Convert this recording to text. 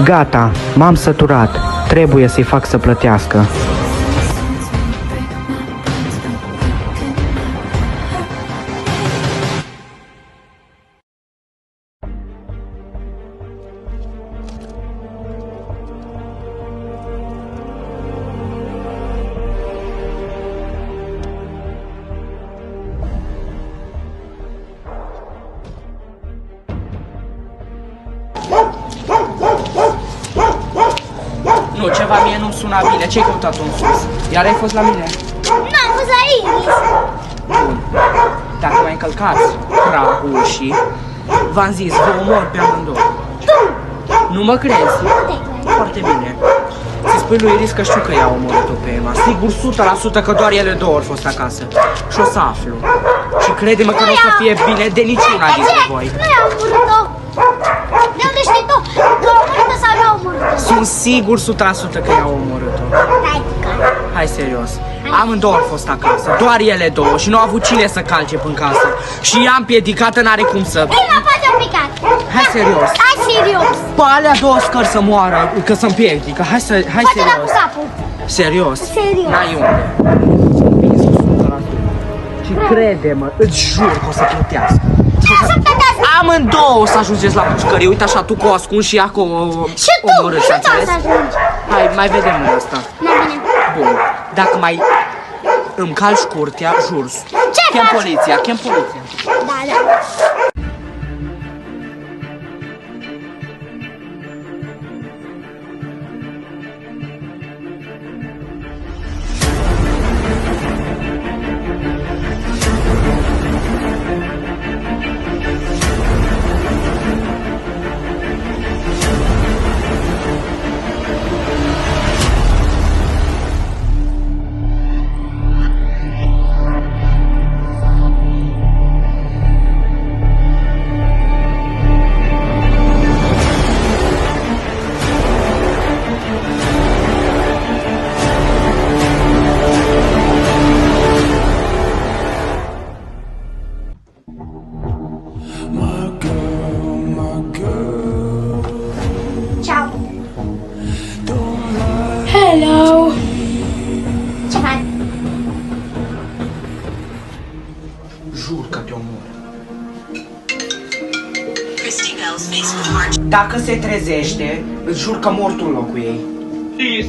Gata, m-am săturat. Trebuie să-i fac să plătească. Nu, ceva mie nu-mi suna bine. Ce-ai căutat în sus? Iar ai fost la mine? N-am fost la Iris. Bun. Dacă mai încălcați pragul ușii, v-am zis, vă omor pe amândouă. Nu mă crezi? Foarte bine. Să spui lui Iris că știu că ea omorât-o pe Emma. Sigur 100% că doar ele două au fost acasă. Și o să aflu. Și crede-mă că nu o să fie bine de niciuna dintre voi. Nu i-a omorât-o. De unde știi tu? Că a omorât-o sau nu a omorât-o? Sunt sigur 100% că ea a omorât-o. Hai serios. Amândouă au fost acasă, doar ele două și nu au avut cine să calce până casă. Și ea împiedicată n-are cum să... Emma poate a picat. Hai serios. Hai serios. Pe alea două scări să moară, că să împiedică. Hai Poate da cu serios. capul. Serios. Serios. N-ai unde. Și crede-mă, îți jur că o să plătească. Ce o să plătească? Amândouă o să ajungeți la pușcărie. Uite așa, tu cu o ascunzi și ea cu o Și tu, omorât, și tu o înțeles? să ajungi. Hai, mai vedem în asta. Mai bine. Bun. Dacă mai îmi calci curtea, jur. Ce Chem faci? poliția, chem poliția. Da, da. Ciao. Hello. Ce faci? Jur că te omor. Christy Bell's face was marching. Dacă se trezește, îți jur că mor tu în locul ei. Iris.